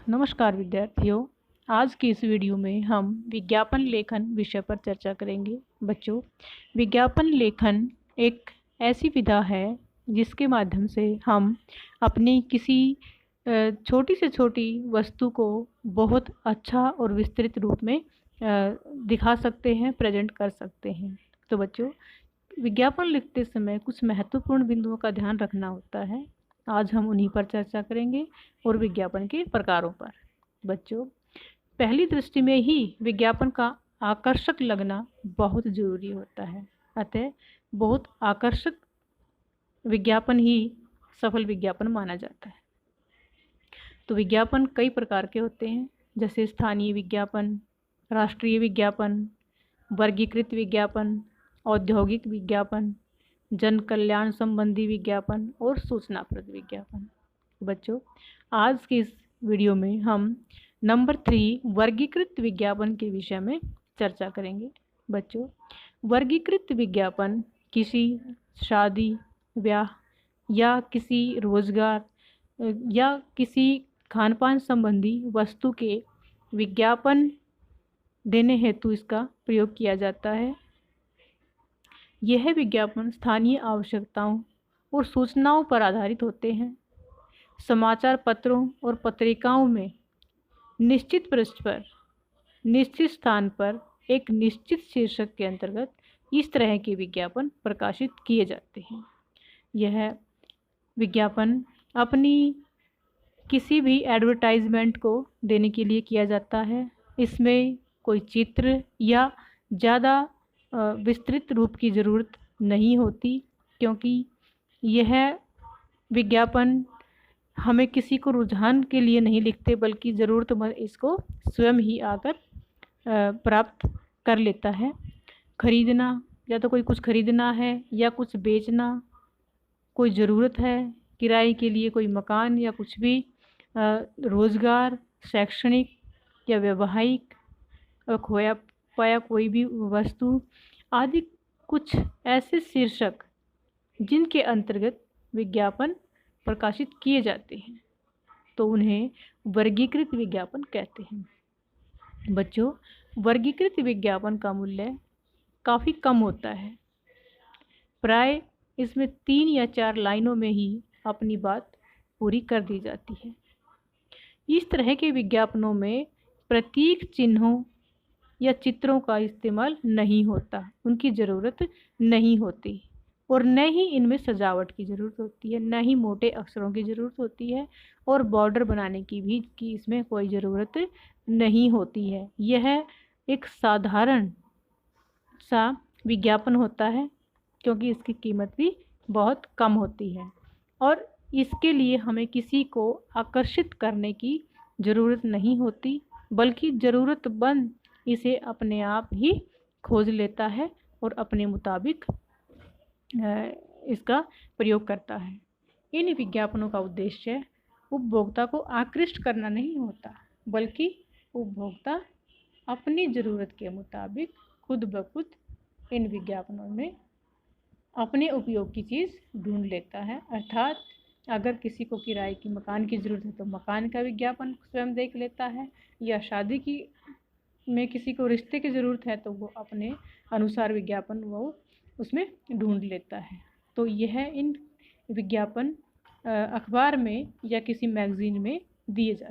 नमस्कार विद्यार्थियों। आज की इस वीडियो में हम विज्ञापन लेखन विषय पर चर्चा करेंगे। बच्चों, विज्ञापन लेखन एक ऐसी विधा है जिसके माध्यम से हम अपनी किसी छोटी से छोटी वस्तु को बहुत अच्छा और विस्तृत रूप में दिखा सकते हैं, प्रेजेंट कर सकते हैं। तो बच्चों, विज्ञापन लिखते समय कुछ महत्वपूर्ण बिंदुओं का ध्यान रखना होता है। आज हम उन्हीं पर चर्चा करेंगे और विज्ञापन के प्रकारों पर। बच्चों, पहली दृष्टि में ही विज्ञापन का आकर्षक लगना बहुत ज़रूरी होता है। अतः बहुत आकर्षक विज्ञापन ही सफल विज्ञापन माना जाता है। तो विज्ञापन कई प्रकार के होते हैं, जैसे स्थानीय विज्ञापन, राष्ट्रीय विज्ञापन, वर्गीकृत विज्ञापन, औद्योगिक विज्ञापन, जन कल्याण संबंधी विज्ञापन और सूचनाप्रद विज्ञापन। बच्चों, आज की इस वीडियो में हम नंबर 3 वर्गीकृत विज्ञापन के विषय में चर्चा करेंगे। बच्चों, वर्गीकृत विज्ञापन किसी शादी, ब्याह या किसी रोजगार या किसी खान पान संबंधी वस्तु के विज्ञापन देने हेतु इसका प्रयोग किया जाता है। यह विज्ञापन स्थानीय आवश्यकताओं और सूचनाओं पर आधारित होते हैं। समाचार पत्रों और पत्रिकाओं में निश्चित पृष्ठ पर, निश्चित स्थान पर, एक निश्चित शीर्षक के अंतर्गत इस तरह के विज्ञापन प्रकाशित किए जाते हैं। यह विज्ञापन अपनी किसी भी एडवर्टाइजमेंट को देने के लिए किया जाता है। इसमें कोई चित्र या ज़्यादा विस्तृत रूप की ज़रूरत नहीं होती, क्योंकि यह विज्ञापन हमें किसी को रुझान के लिए नहीं लिखते, बल्कि ज़रूरतमंद इसको स्वयं ही आकर प्राप्त कर लेता है। खरीदना, या तो कोई कुछ खरीदना है या कुछ बेचना, कोई ज़रूरत है, किराए के लिए कोई मकान या कुछ भी, रोज़गार, शैक्षणिक या वैवाहिक, खोया पाया कोई भी वस्तु आदि कुछ ऐसे शीर्षक जिनके अंतर्गत विज्ञापन प्रकाशित किए जाते हैं, तो उन्हें वर्गीकृत विज्ञापन कहते हैं। बच्चों, वर्गीकृत विज्ञापन का मूल्य काफ़ी कम होता है। प्राय इसमें 3 या 4 लाइनों में ही अपनी बात पूरी कर दी जाती है। इस तरह के विज्ञापनों में प्रतीक चिन्हों या चित्रों का इस्तेमाल नहीं होता, उनकी ज़रूरत नहीं होती, और न ही इनमें सजावट की ज़रूरत होती है, न ही मोटे अक्षरों की ज़रूरत होती है, और बॉर्डर बनाने की इसमें कोई ज़रूरत नहीं होती है। यह एक साधारण सा विज्ञापन होता है, क्योंकि इसकी कीमत भी बहुत कम होती है और इसके लिए हमें किसी को आकर्षित करने की ज़रूरत नहीं होती, बल्कि ज़रूरतमंद इसे अपने आप ही खोज लेता है और अपने मुताबिक इसका प्रयोग करता है। इन विज्ञापनों का उद्देश्य उपभोक्ता को आकृष्ट करना नहीं होता, बल्कि उपभोक्ता अपनी ज़रूरत के मुताबिक खुद ब खुद इन विज्ञापनों में अपने उपयोग की चीज़ ढूंढ लेता है। अर्थात अगर किसी को किराए की मकान की ज़रूरत है तो मकान का विज्ञापन स्वयं देख लेता है, या शादी की में किसी को रिश्ते की ज़रूरत है तो वो अपने अनुसार विज्ञापन वो उसमें ढूंढ लेता है। तो यह इन विज्ञापन अखबार में या किसी मैगज़ीन में दिए जाते हैं।